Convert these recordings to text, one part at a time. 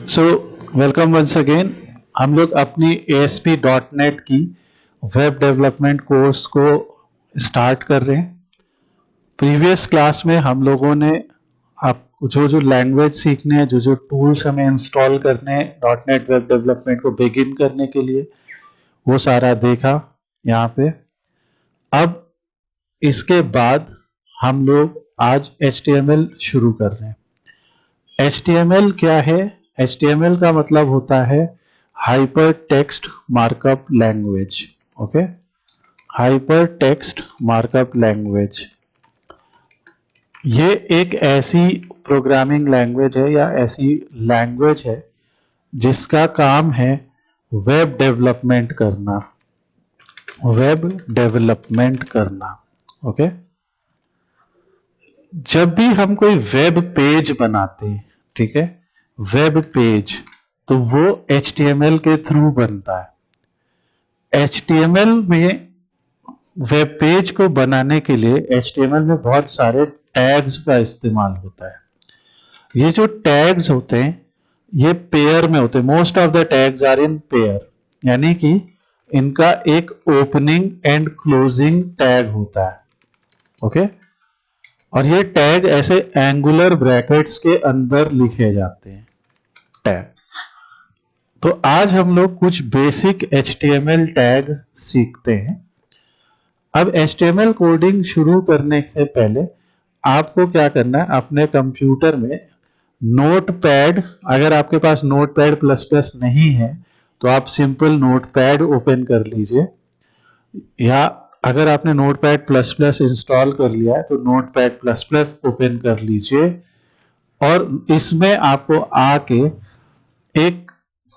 So welcome once again. हम लोग अपनी ASP.NET की वेब डेवलपमेंट कोर्स को स्टार्ट कर रहे हैं। प्रीवियस क्लास में हम लोगों ने आप जो लैंग्वेज सीखने हैं, जो टूल्स हमें इंस्टॉल करने हैं .NET वेब डेवलपमेंट को बिगिन करने के लिए, वो सारा देखा यहाँ पे। अब इसके बाद हम लोग आज HTML शुरू कर रहे हैं। HTML क्या है? HTML का मतलब होता है hyper text markup language. Okay, hyper text markup language ये एक ऐसी प्रोग्रामिंग लैंग्वेज है या ऐसी लैंग्वेज है जिसका काम है वेब डेवलपमेंट करना। वेब डेवलपमेंट करना। ओके, जब भी हम कोई वेब पेज बनाते हैं, ठीक है, वेब पेज, तो वो HTML के थ्रू बनता है। HTML में वेब पेज को बनाने के लिए HTML में बहुत सारे टैग्स का इस्तेमाल होता है। ये जो टैग्स होते हैं ये पेयर में होते हैं। Most of the tags are in pair, यानी कि इनका एक ओपनिंग एंड क्लोजिंग टैग होता है। ओके, और ये टैग ऐसे एंगुलर ब्रैकेट्स के अंदर लिखे जाते हैं टैग। तो आज हम लोग कुछ बेसिक HTML टैग सीखते हैं। अब HTML कोडिंग शुरू करने से पहले आपको क्या करना है, अपने कंप्यूटर में नोटपैड, अगर आपके पास नोटपैड प्लस प्लस नहीं है तो आप सिंपल नोटपैड ओपन कर लीजिए, या अगर आपने नोटपैड प्लस प्लस इंस्टॉल कर लिया है तो नोटपैड प्लस प्लस ओपन कर लीजिए, और इसमें आपको आके एक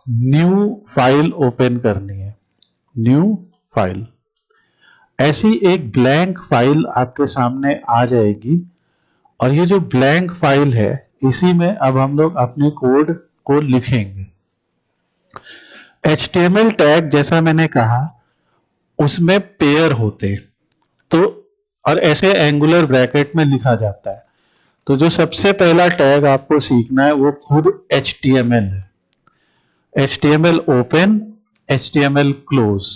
न्यू फाइल ओपन करनी है। न्यू फाइल, ऐसी एक ब्लैंक फाइल आपके सामने आ जाएगी, और ये जो ब्लैंक फाइल है इसी में अब हम लोग अपने कोड को लिखेंगे। HTML टैग जैसा मैंने कहा उसमें पेयर होते हैं, तो और ऐसे एंगुलर ब्रैकेट में लिखा जाता है। तो जो सबसे पहला टैग आपको सीखना है वो खुद HTML है। HTML open, HTML close.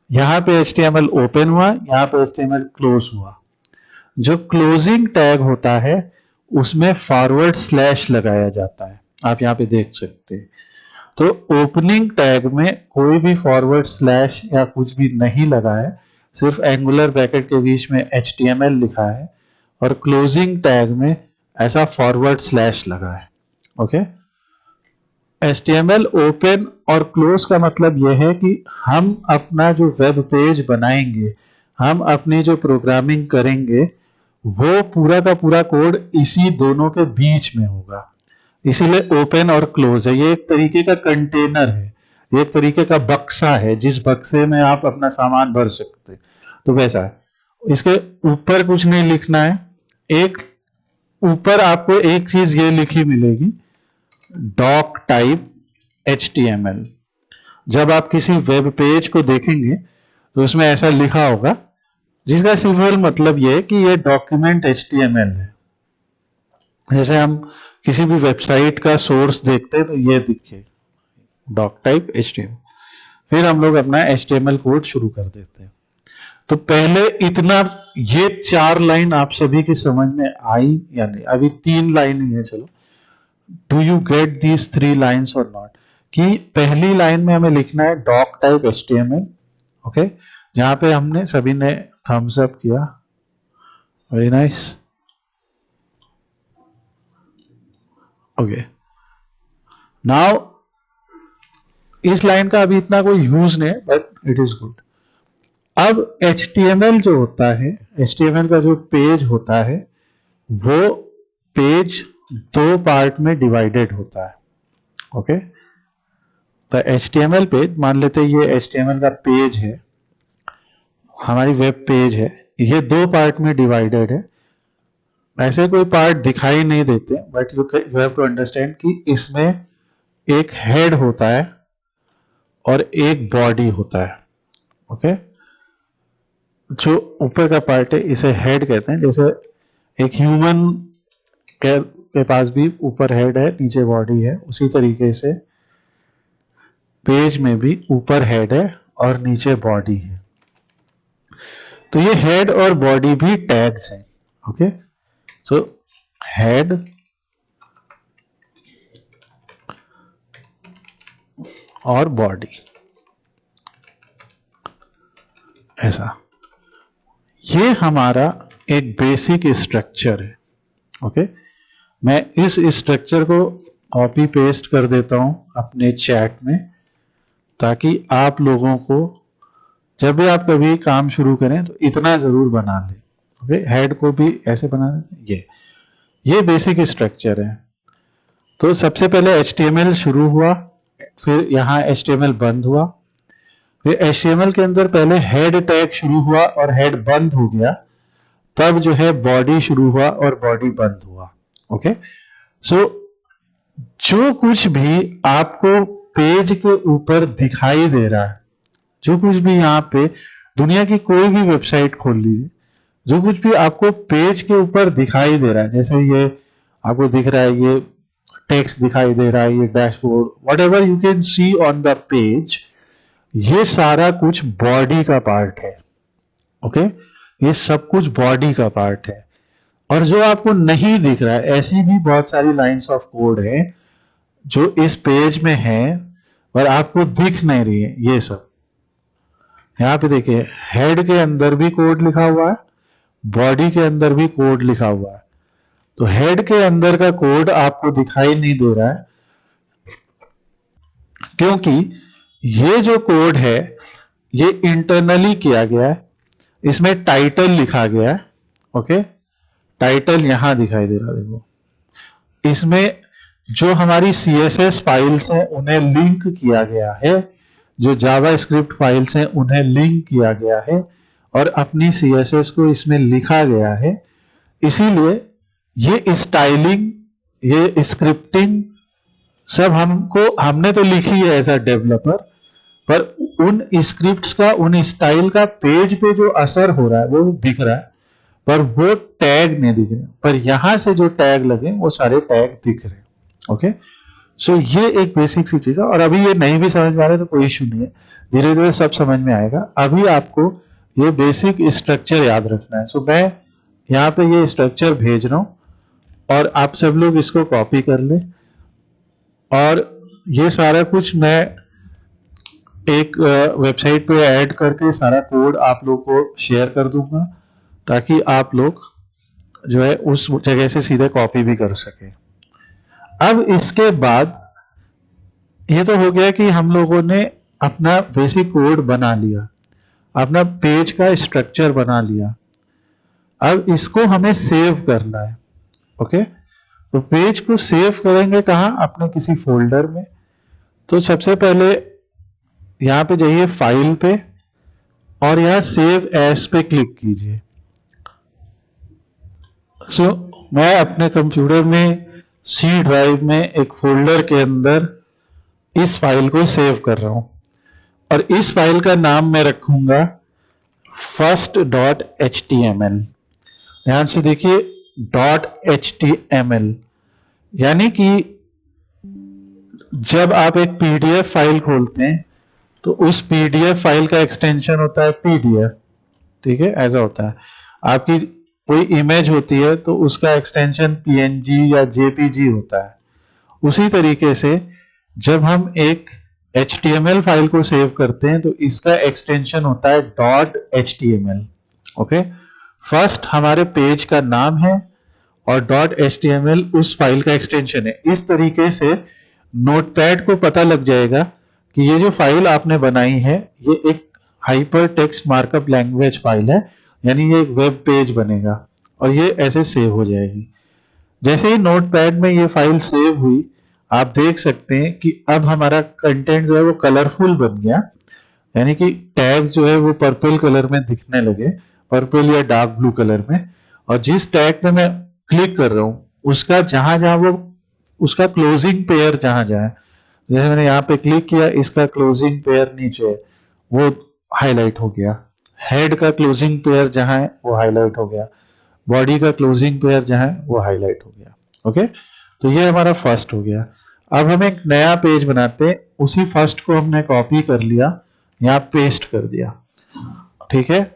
यहां पे HTML ओपन हुआ, यहां पे HTML क्लोज हुआ। जो क्लोजिंग टैग होता है उसमें फॉरवर्ड स्लैश लगाया जाता है, आप यहां पे देख सकते हैं। तो ओपनिंग टैग में कोई भी फॉरवर्ड स्लैश या कुछ भी नहीं लगा है, सिर्फ एंगुलर ब्रैकेट के बीच में HTML लिखा है, और क्लोजिंग टैग में ऐसा फॉरवर्ड स्लैश लगा है। ओके, HTML ओपन और क्लोज का मतलब यह है कि हम अपना जो वेब पेज बनाएंगे, हम अपनी जो प्रोग्रामिंग करेंगे, वो पूरा का पूरा कोड इसी दोनों के बीच में होगा। इसीलिए ओपन और क्लोज है। ये एक तरीके का कंटेनर है, ये एक तरीके का बक्सा है जिस बक्से में आप अपना सामान भर सकते हैं। तो वैसा है। इसके ऊपर कुछ नहीं लिखना है। एक ऊपर आपको एक चीज ये लिखी मिलेगी, डॉक टाइप HTML। जब आप किसी वेब पेज को देखेंगे तो उसमें ऐसा लिखा होगा, जिसका सिंपल मतलब ये है कि ये डॉक्यूमेंट HTML है। जैसे हम किसी भी वेबसाइट का सोर्स देखते हैं तो ये दिखे डॉक टाइप HTML। फिर हम लोग अपना HTML कोड शुरू कर देते हैं। तो पहले इतना, ये 4 लाइन आप सभी की समझ में आई या नहीं? अभी 3 लाइन ही है। चलो, do you get these 3 lines और नॉट? कि पहली लाइन में हमें लिखना है डॉक टाइप HTML। ओके, जहां पे हमने सभी ने थम्स अप किया, वेरी नाइस। ओके, नाउ इस लाइन का अभी इतना कोई यूज नहीं है, बट इट इज गुड। अब HTML जो होता है, HTML का जो पेज होता है, वो पेज 2 पार्ट में डिवाइडेड होता है। ओके, तो HTML पेज, मान लेते हैं ये HTML का पेज है, हमारी वेब पेज है, ये 2 पार्ट में डिवाइडेड है। ऐसे कोई पार्ट दिखाई नहीं देते, but you have to understand कि इसमें एक हेड होता है और एक बॉडी होता है। ओके, जो ऊपर का पार्ट है इसे हेड कहते हैं। जैसे एक ह्यूमन के पास भी ऊपर हेड है, नीचे बॉडी है, उसी तरीके से पेज में भी ऊपर हेड है और नीचे बॉडी है। तो ये हेड और बॉडी भी टैग्स हैं। ओके, सो हेड और बॉडी, ऐसा, ये हमारा एक बेसिक स्ट्रक्चर है। ओके, मैं इस स्ट्रक्चर को कॉपी पेस्ट कर देता हूं अपने चैट में, ताकि आप लोगों को जब भी आप कभी काम शुरू करें तो इतना जरूर बना लें। ओके, हेड को भी ऐसे बना दें। ये बेसिक स्ट्रक्चर है। तो सबसे पहले HTML शुरू हुआ, फिर यहाँ HTML बंद हुआ, फिर HTML के अंदर पहले हेड टैग शुरू हुआ और हेड बंद हो गया, तब जो है बॉडी शुरू हुआ और बॉडी बंद हुआ। ओके, सो जो कुछ भी आपको पेज के ऊपर दिखाई दे रहा है, जो कुछ भी यहाँ पे दुनिया की कोई भी वेबसाइट खोल लीजिए, जो कुछ भी आपको पेज के ऊपर दिखाई दे रहा है, जैसे ये आपको दिख रहा है, ये टेक्स्ट दिखाई दे रहा है, ये dashboard, whatever you can see on the page, ये सारा कुछ बॉडी का पार्ट है। ओके, ये सब कुछ बॉडी का पार्ट है। और जो आपको नहीं दिख रहा है, ऐसी भी बहुत सारी लाइंस ऑफ कोड है जो इस पेज में है और आपको दिख नहीं रही है। ये सब यहाँ पे देखिए, हेड के अंदर भी कोड लिखा हुआ है, बॉडी के अंदर भी कोड लिखा हुआ है। तो हेड के अंदर का कोड आपको दिखाई नहीं दे रहा है, क्योंकि ये जो कोड है ये इंटरनली किया गया है। इसमें टाइटल लिखा गया है। ओके, टाइटल यहां दिखाई दे रहा है, देखो। इसमें जो हमारी CSS फाइल्स हैं उन्हें लिंक किया गया है, जो जावास्क्रिप्ट फाइल्स हैं उन्हें लिंक किया गया है, और अपनी CSS को इसमें लिखा गया है। इसीलिए ये स्टाइलिंग, ये स्क्रिप्टिंग सब हमने तो लिखी है एज अ डेवलपर, पर उन स्क्रिप्ट्स का, उन स्टाइल का पेज पे जो असर हो रहा है वो दिख रहा है, पर वो टैग नहीं दिख रहे। पर यहां से जो टैग लगे वो सारे टैग दिख रहे। ओके, सो ये एक बेसिक सी चीज है। और अभी ये नहीं भी समझ में आ रहा है तो कोई इश्यू नहीं है, धीरे धीरे सब समझ में आएगा। अभी आपको ये बेसिक स्ट्रक्चर याद रखना है। सो मैं यहाँ पे ये स्ट्रक्चर भेज रहा हूं और आप सब लोग इसको कॉपी कर ले, और ये सारा कुछ मैं एक वेबसाइट पे ऐड करके सारा कोड आप लोग को शेयर कर दूंगा, ताकि आप लोग जो है उस जगह से सीधे कॉपी भी कर सके। अब इसके बाद ये तो हो गया कि हम लोगों ने अपना बेसिक कोड बना लिया, अपना पेज का स्ट्रक्चर बना लिया। अब इसको हमें सेव करना है। ओके, तो पेज को सेव करेंगे कहां? अपने किसी फोल्डर में। तो सबसे पहले यहां पे जाइए फाइल पे और यहां सेव एज पे क्लिक कीजिए। सो मैं अपने कंप्यूटर में C ड्राइव में एक फोल्डर के अंदर इस फाइल को सेव कर रहा हूं, और इस फाइल का नाम मैं रखूंगा first.html। ध्यान से देखिए, .html, यानी कि जब आप एक PDF फाइल खोलते हैं तो उस PDF फाइल का एक्सटेंशन होता है PDF। ठीक है, ऐसा होता है। आपकी कोई इमेज होती है तो उसका एक्सटेंशन PNG या JPG होता है। उसी तरीके से जब हम एक HTML फाइल को सेव करते हैं तो इसका एक्सटेंशन होता है .html। ओके, फर्स्ट हमारे पेज का नाम है और .html उस फाइल का एक्सटेंशन है। इस तरीके से नोटपैड को पता लग जाएगा कि ये जो फाइल आपने बनाई है ये एक hyper text markup language file है, यानी ये एक वेब पेज बनेगा और ये ऐसे सेव हो जाएगी। जैसे ही नोटपैड में ये फाइल सेव हुई, आप देख सकते हैं कि अब हमारा कंटेंट जो है वो कलरफुल बन गया, यानी कि टैग्स जो है वो पर्पल कलर में दिखने लगे, पर्पल या डार्क ब्लू कलर में। और जिस टैग पे मैं क्लिक कर रहा हूं उसका जहां जहां वो उसका क्लोजिंग पेयर जहां जहां, जैसे मैंने यहाँ पे क्लिक किया, इसका क्लोजिंग पेयर नीचे है वो हाईलाइट हो गया, हेड का क्लोजिंग पेयर जहां है वो हाईलाइट हो गया, बॉडी का क्लोजिंग पेयर जहां है वो हाईलाइट हो गया। ओके, तो ये हमारा फर्स्ट हो गया। अब हम एक नया पेज बनाते हैं, उसी फर्स्ट को हमने कॉपी कर लिया, यहाँ पेस्ट कर दिया, ठीक है।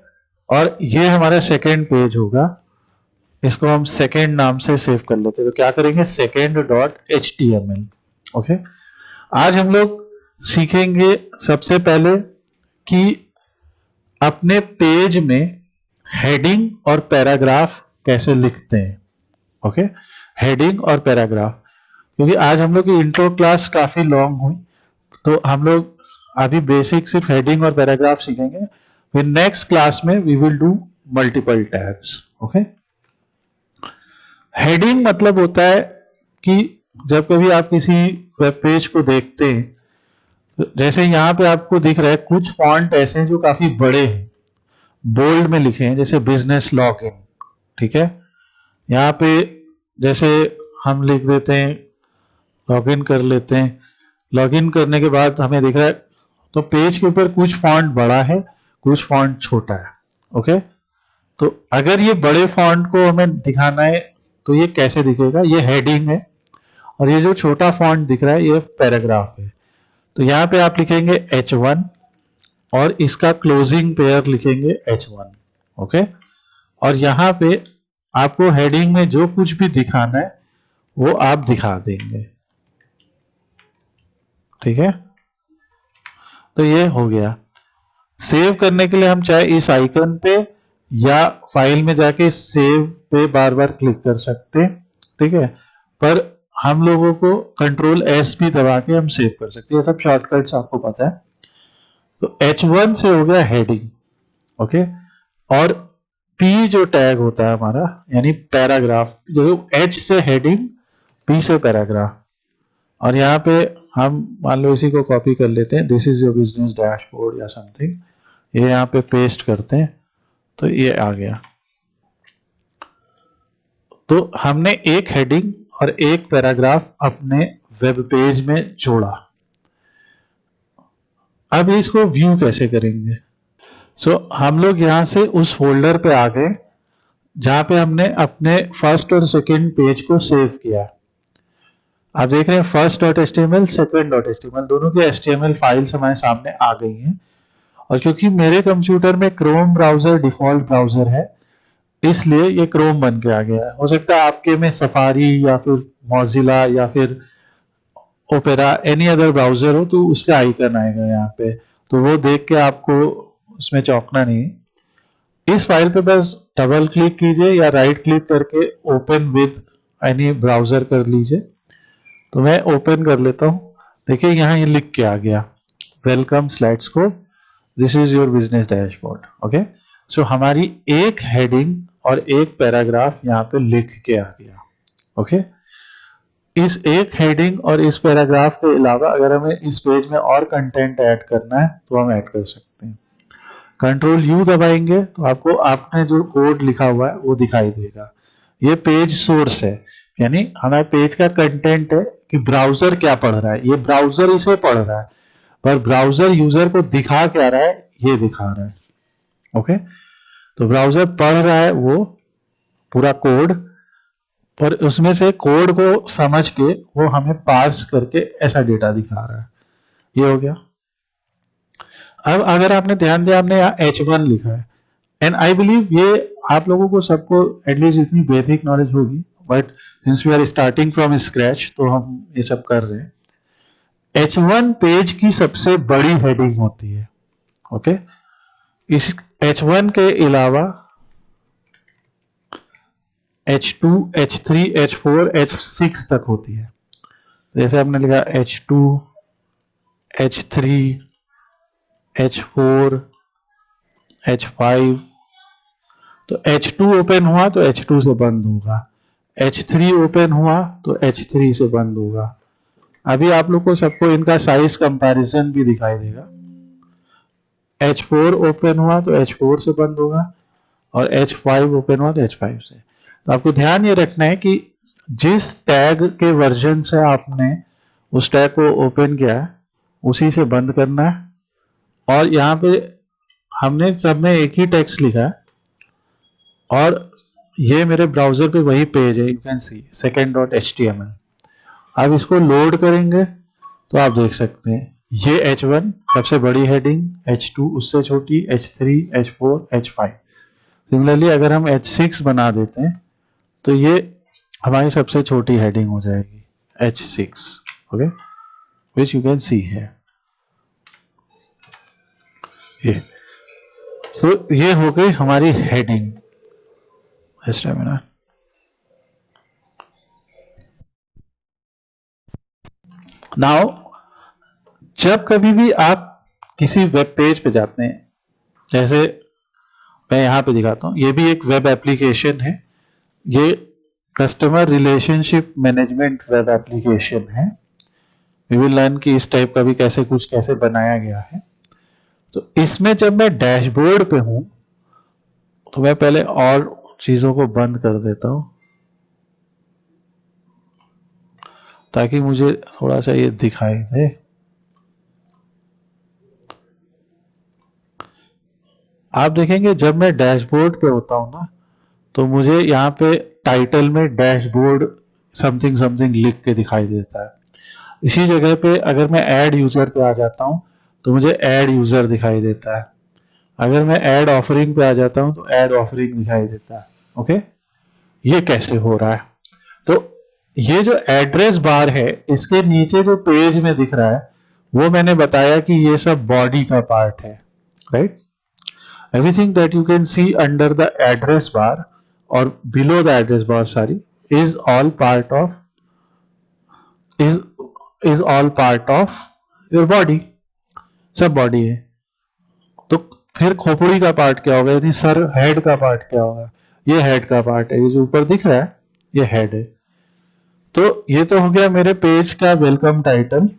और ये हमारा सेकेंड पेज होगा, इसको हम सेकेंड नाम से सेव कर लेते हैं। तो क्या करेंगे, second.html। ओके, आज हम लोग सीखेंगे सबसे पहले कि अपने पेज में हेडिंग और पैराग्राफ कैसे लिखते हैं। ओके, हेडिंग और पैराग्राफ, क्योंकि आज हम लोग की इंट्रो क्लास काफी लॉन्ग हुई, तो हम लोग अभी बेसिक सिर्फ हेडिंग और पैराग्राफ सीखेंगे, फिर नेक्स्ट क्लास में we will do multiple tags. Okay, heading मतलब होता है कि जब कभी आप किसी वेब पेज को देखते हैं, जैसे यहां पे आपको दिख रहा है कुछ फॉन्ट ऐसे हैं जो काफी बड़े हैं, बोल्ड में लिखे हैं, जैसे बिजनेस लॉगिन, ठीक है। यहाँ पे जैसे हम लिख देते हैं, लॉगिन कर लेते हैं, लॉगिन करने के बाद हमें दिख रहा है, तो पेज के ऊपर कुछ फॉन्ट बड़ा है, कुछ फॉन्ट छोटा है। ओके, तो अगर ये बड़े फॉन्ट को हमें दिखाना है तो ये कैसे दिखेगा, ये हेडिंग है, और ये जो छोटा फॉन्ट दिख रहा है ये पैराग्राफ है। तो यहाँ पे आप लिखेंगे H1 और इसका क्लोजिंग पेयर लिखेंगे H1। ओके, और यहाँ पे आपको हेडिंग में जो कुछ भी दिखाना है वो आप दिखा देंगे, ठीक है। तो ये हो गया। सेव करने के लिए हम चाहे इस आइकन पे या फाइल में जाके सेव पे बार बार क्लिक कर सकते हैं, ठीक है। पर हम लोगों को कंट्रोल S भी दबा के हम सेव कर सकते हैं, ये सब शॉर्टकट्स आपको पता है। तो H1 से हो गया हेडिंग, ओके। और P जो टैग होता है हमारा, यानी पैराग्राफ, जो H से हेडिंग, P से पैराग्राफ। और यहाँ पे हम मान लो इसी को कॉपी कर लेते हैं, this is your business dashboard या समथिंग, ये यहाँ पे पेस्ट करते हैं, तो ये आ गया। तो हमने एक हेडिंग और एक पैराग्राफ अपने वेब पेज में जोड़ा। अब इसको व्यू कैसे करेंगे? हम लोग यहां से उस फोल्डर पे आ गए जहां पे हमने अपने फर्स्ट और सेकंड पेज को सेव किया। आप देख रहे हैं first.html, second.html, दोनों की HTML फाइल्स हमारे सामने आ गई हैं। और क्योंकि मेरे कंप्यूटर में क्रोम ब्राउजर डिफॉल्ट ब्राउजर है, इसलिए ये क्रोम बन के आ गया है। हो सकता है आपके में सफारी या फिर मॉजिला या फिर ओपेरा, एनी अदर ब्राउजर हो, तो उसका आइकन आएगा यहाँ पे, तो वो देख के आपको उसमें चौंकना नहीं। इस फाइल पे बस डबल क्लिक कीजिए या राइट क्लिक करके ओपन विद एनी ब्राउजर कर लीजिए। तो मैं ओपन कर लेता हूं, देखिए यहाँ ये लिख के आ गया, वेलकम स्लाइड्स को, this is your business dashboard. Okay, so हमारी एक हेडिंग और एक पैराग्राफ यहाँ पे लिख के आ गया। ओके, इस एक हेडिंग और इस पैराग्राफ के अलावा अगर हमें इस पेज में और कंटेंट ऐड करना है तो हम ऐड कर सकते हैं। कंट्रोल U दबाएंगे तो आपको आपने जो कोड लिखा हुआ है वो दिखाई देगा। ये पेज सोर्स है, यानी हमारे पेज का कंटेंट है कि ब्राउजर क्या पढ़ रहा है, ये ब्राउजर इसे पढ़ रहा है, पर ब्राउजर यूजर को दिखा क्या रहा है, ये दिखा रहा है। ओके, तो ब्राउजर पढ़ रहा है वो पूरा कोड, और उसमें से कोड को समझ के वो हमें पार्स करके ऐसा डेटा दिखा रहा है। ये हो गया। अब अगर आपने ध्यान दिया, हमने यहाँ H1 लिखा है, एंड आई बिलीव ये आप लोगों को सबको एटलीस्ट इतनी बेसिक नॉलेज होगी, but since we are starting from scratch तो हम ये सब कर रहे हैं। H1 पेज की सबसे बड़ी हेडिंग होती है। ओके, इस H1 के अलावा H2, H3, H4, H6 तक होती है। जैसे आपने लिखा H2, H3, H4, H5, तो H2 ओपन हुआ तो H2 से बंद होगा, H3 ओपन हुआ तो H3 से बंद होगा। अभी आप लोग को सबको इनका साइज कंपैरिजन भी दिखाई देगा। H4 ओपन हुआ तो H4 से बंद होगा, और H5 ओपन हुआ तो H5 से। तो आपको ध्यान ये रखना है कि जिस टैग के वर्जन से आपने उस टैग को ओपन किया है उसी से बंद करना है। और यहाँ पे हमने सब में एक ही टेक्स्ट लिखा है, और ये मेरे ब्राउजर पे वही पेज है, यू कैन सी second.html। अब इसको लोड करेंगे तो आप देख सकते हैं ये H1 सबसे बड़ी हेडिंग, H2 उससे छोटी, H3, H4, H5। सिमिलरली अगर हम H6 बना देते हैं तो ये हमारी सबसे छोटी हेडिंग हो जाएगी H6, okay, which you can see है ये। तो ये हो गई हमारी हेडिंग। नाउ जब कभी भी आप किसी वेब पेज पे जाते हैं, जैसे मैं यहां पे दिखाता हूं, ये भी एक वेब एप्लीकेशन है, ये customer relationship management web application है। वी विल लर्न कि इस टाइप का भी कैसे बनाया गया है। तो इसमें जब मैं डैशबोर्ड पे हूं तो मैं पहले और चीजों को बंद कर देता हूं ताकि मुझे थोड़ा सा ये दिखाई दे। आप देखेंगे जब मैं डैशबोर्ड पे होता हूं ना तो मुझे यहाँ पे टाइटल में डैशबोर्ड समथिंग समथिंग लिख के दिखाई देता है। इसी जगह पे अगर मैं ऐड यूजर पे आ जाता हूं तो मुझे ऐड यूजर दिखाई देता है। अगर मैं ऐड ऑफरिंग पे आ जाता हूं तो ऐड ऑफरिंग दिखाई देता है। ओके, ये कैसे हो रहा है? तो ये जो एड्रेस बार है इसके नीचे जो पेज में दिख रहा है वो मैंने बताया कि ये सब बॉडी का पार्ट है, right? Everything that you can see under the address bar or below the address bar, sorry, is all part of your body, सब बॉडी है। तो फिर खोपड़ी का पार्ट क्या होगा, यानी सर हेड का पार्ट क्या होगा? ये हेड का पार्ट है, ये जो ऊपर दिख रहा है ये हेड है। तो ये तो हो गया मेरे पेज का वेलकम टाइटल।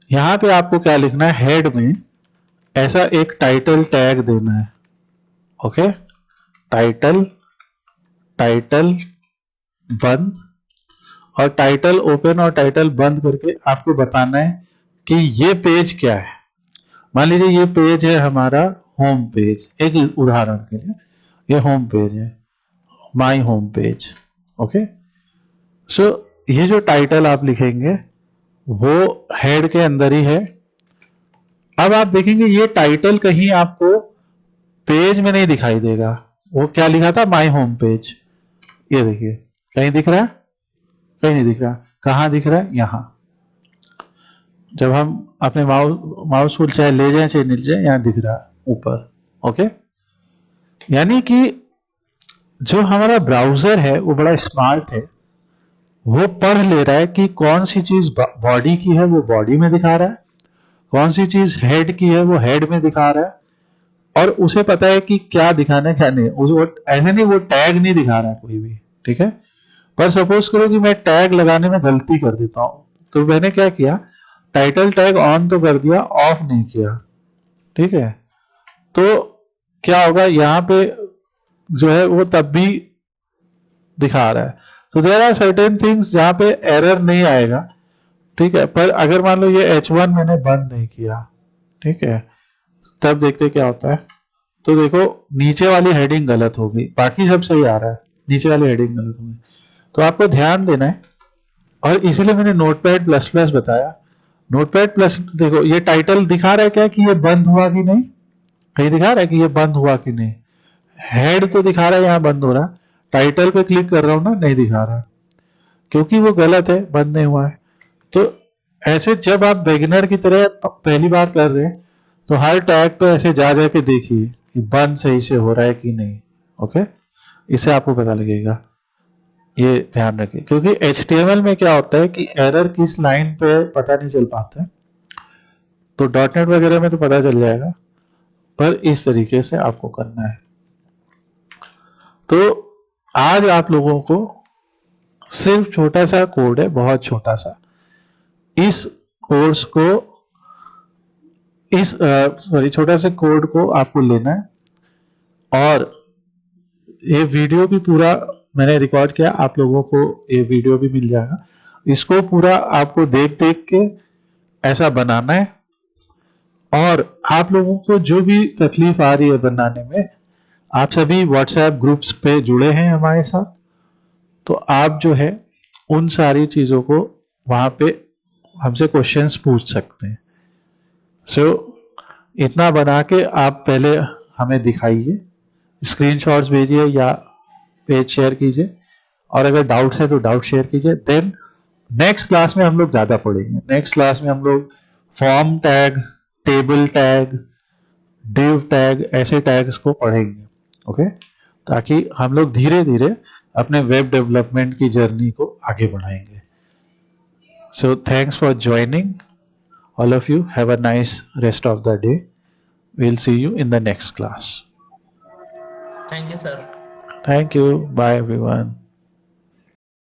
यहां पे आपको क्या लिखना है, हेड में ऐसा एक टाइटल टैग देना है। ओके, टाइटल बंद और टाइटल ओपन और टाइटल बंद करके आपको बताना है कि ये पेज क्या है। मान लीजिए ये पेज है हमारा होम पेज, एक उदाहरण के लिए ये होम पेज है, माय होम पेज। ओके, सो ये जो टाइटल आप लिखेंगे वो हेड के अंदर ही है। अब आप देखेंगे ये टाइटल कहीं आपको पेज में नहीं दिखाई देगा। वो क्या लिखा था, माय होम पेज, ये देखिए कहीं दिख रहा है? कहीं नहीं दिख रहा। कहां दिख रहा है? यहां। जब हम अपने माउस को चाहे ले जाए चाहे नीचे जाए, यहां दिख रहा है ऊपर। ओके, यानी कि जो हमारा ब्राउजर है वो बड़ा स्मार्ट है, वो पढ़ ले रहा है कि कौन सी चीज बॉडी की है वो बॉडी में दिखा रहा है, कौन सी चीज हेड की है वो हेड में दिखा रहा है, और उसे पता है कि क्या दिखाना है क्या नहीं। वो ऐसे नहीं, वो टैग नहीं दिखा रहा है कोई भी, ठीक है? पर सपोज करो कि मैं टैग लगाने में गलती कर देता हूं, तो मैंने क्या किया, टाइटल टैग ऑन तो कर दिया, ऑफ नहीं किया, ठीक है? तो क्या होगा, यहां पे जो है वो तब भी दिखा रहा है। तो देयर आर सर्टेन थिंग्स जहां पे एरर नहीं आएगा, ठीक है? पर अगर मान लो ये H1 मैंने बंद नहीं किया, ठीक है, तब देखते क्या होता है। तो देखो नीचे वाली हेडिंग गलत हो गई, बाकी सब सही आ रहा है, नीचे वाली हेडिंग गलत हो गई। तो आपको ध्यान देना है, और इसीलिए मैंने नोटपैड प्लस प्लस बताया। नोटपैड प्लस, देखो ये टाइटल दिखा रहा है क्या कि ये बंद हुआ कि नहीं? कहीं दिखा रहा है कि ये बंद हुआ कि नहीं? हेड तो दिखा रहा है यहाँ बंद हो रहा, टाइटल पे क्लिक कर रहा हूं ना, नहीं दिखा रहा, क्योंकि वो गलत है, बंद नहीं हुआ है। तो ऐसे जब आप बिगिनर की तरह पहली बार कर रहे हैं तो हर टैग पे ऐसे जा जाके देखिए कि बंद सही से हो रहा है कि नहीं। ओके, इससे आपको पता लगेगा, ये ध्यान रखिए। क्योंकि HTML में क्या होता है कि एरर किस लाइन पे पता नहीं चल पाता है, तो .NET वगैरह में तो पता चल जाएगा, पर इस तरीके से आपको करना है। तो आज आप लोगों को सिर्फ छोटा सा कोड है, बहुत छोटा सा, इस कोर्स को छोटा सा कोड को आपको लेना है, और ये वीडियो भी पूरा मैंने रिकॉर्ड किया, आप लोगों को ये वीडियो भी मिल जाएगा। इसको पूरा आपको देख देख के ऐसा बनाना है, और आप लोगों को जो भी तकलीफ आ रही है बनाने में, आप सभी व्हाट्सएप ग्रुप्स पे जुड़े हैं हमारे साथ, तो आप जो है उन सारी चीज़ों को वहाँ पे हमसे क्वेश्चंस पूछ सकते हैं। सो इतना बना के आप पहले हमें दिखाइए, स्क्रीनशॉट्स भेजिए या पेज शेयर कीजिए, और अगर डाउट्स है तो डाउट शेयर कीजिए। देन नेक्स्ट क्लास में हम लोग ज़्यादा पढ़ेंगे। नेक्स्ट क्लास में हम लोग form tag, table tag, div tag, ऐसे टैग्स को पढ़ेंगे। ओके, ताकि हम लोग धीरे धीरे अपने वेब डेवलपमेंट की जर्नी को आगे बढ़ाएंगे। So thanks for joining all of you. Have a nice rest of the day. We'll see you in the next class. Thank you, sir. Thank you. Bye everyone.